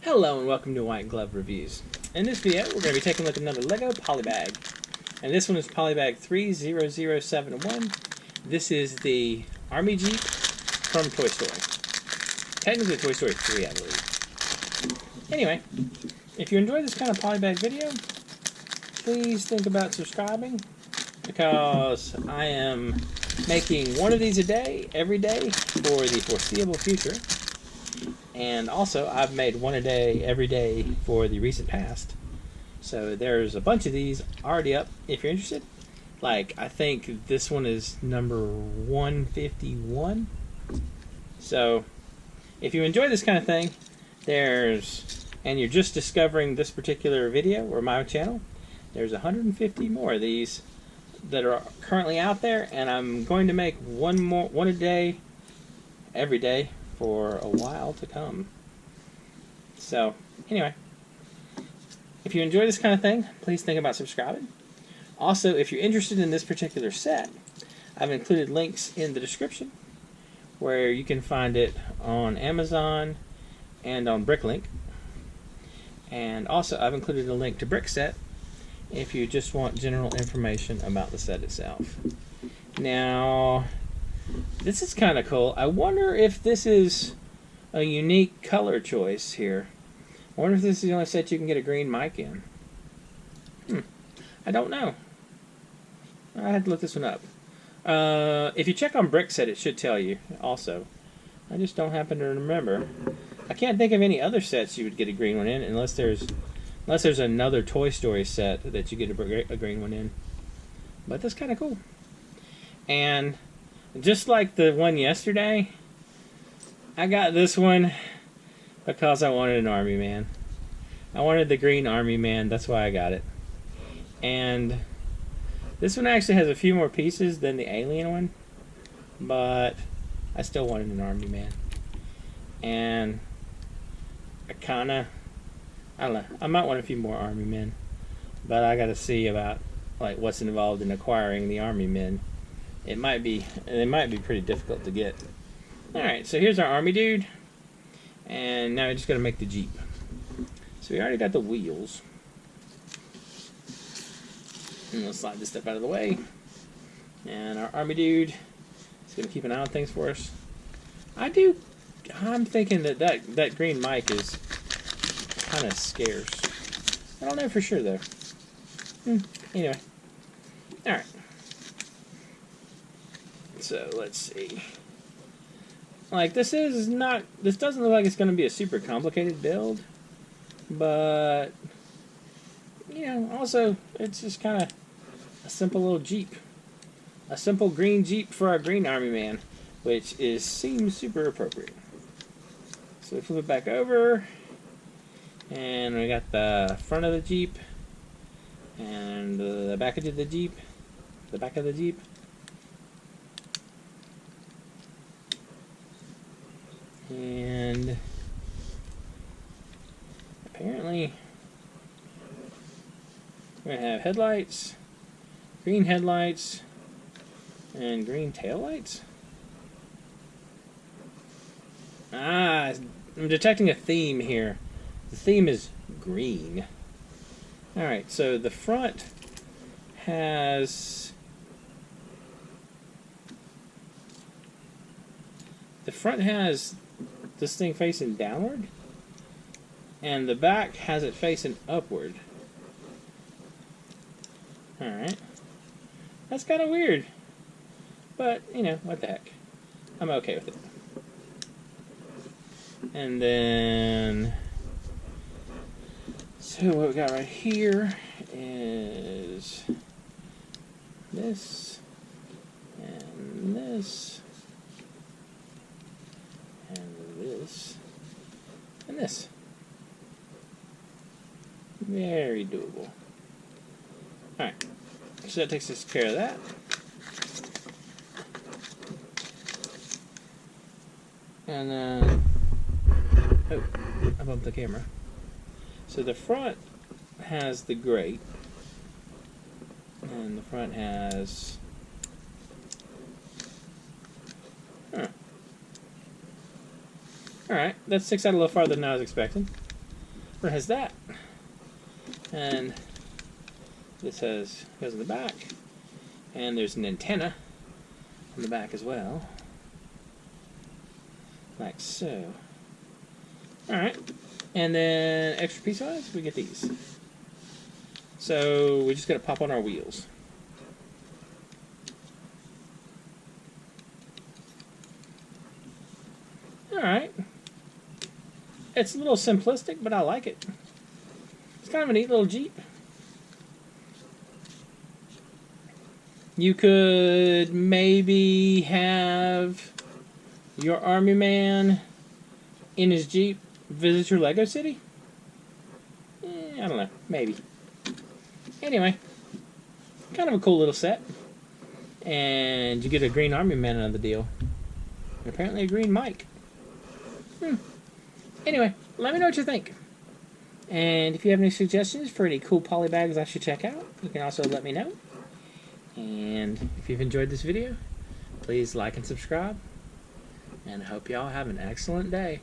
Hello and welcome to White Glove Reviews. In this video, we're going to be taking a look at another LEGO Polybag. And this one is Polybag 30071. This is the Army Jeep from Toy Story. Technically Toy Story 3, I believe. Anyway, if you enjoy this kind of Polybag video, please think about subscribing, because I am making one of these a day, every day, for the foreseeable future. And also, I've made one a day, every day, for the recent past. So there's a bunch of these already up, if you're interested. Like, I think this one is number 151. So, if you enjoy this kind of thing, and you're just discovering this particular video, or my channel, there's 150 more of these that are currently out there, and I'm going to make one a day, every day, for a while to come. So, anyway, if you enjoy this kind of thing, please think about subscribing. Also, if you're interested in this particular set, I've included links in the description where you can find it on Amazon and on Bricklink. And also, I've included a link to Brickset if you just want general information about the set itself. Now, this is kind of cool. I wonder if this is a unique color choice here. I wonder if this is the only set you can get a green mic in. I don't know. I had to look this one up. If you check on Brickset, it should tell you also. I just don't happen to remember. I can't think of any other sets you would get a green one in, unless there's another Toy Story set that you get a green one in. But that's kind of cool. And just like the one yesterday, I got this one because I wanted an Army Man. I wanted the green Army Man, that's why I got it. And this one actually has a few more pieces than the alien one, but I still wanted an Army Man. And I don't know, I might want a few more Army Men, but I gotta see about like what's involved in acquiring the Army Men. They might be pretty difficult to get. Alright, so here's our Army dude. And now we just gotta make the Jeep. So we already got the wheels. And we'll slide this stuff out of the way. And our Army dude is gonna keep an eye on things for us. I'm thinking that green mic is kind of scarce. I don't know for sure though. Anyway. Alright. So let's see. Like, this doesn't look like it's going to be a super complicated build, but you know, also it's just kind of a simple little Jeep, a simple green Jeep for our green Army Man, which seems super appropriate. So we flip it back over, and we got the front of the Jeep and the back of the Jeep, and apparently we're going to have headlights, green headlights, and green taillights. I'm detecting a theme here. The theme is green. Alright, so the front has this thing facing downward, and the back has it facing upward. Alright. That's kind of weird, but you know, what the heck. I'm okay with it. And then, so what we got right here is this, and this, and this, and this. Very doable. Alright, so that takes us care of that. And then, oh, I bumped the camera. So the front has the grate, and the front has, Alright, that sticks out a little farther than I was expecting. Or has that. And this goes in the back. And there's an antenna on the back as well. Like so. Alright. And then extra piece-wise, we get these. So we just gotta pop on our wheels. Alright. It's a little simplistic, but I like it. It's kind of a neat little Jeep. You could maybe have your army man in his Jeep visit your Lego City? I don't know. Maybe. Anyway. Kind of a cool little set. And you get a green army man out of the deal. And apparently a green mic. Anyway, let me know what you think. And if you have any suggestions for any cool poly bags I should check out, you can also let me know. And if you've enjoyed this video, please like and subscribe. And I hope y'all have an excellent day.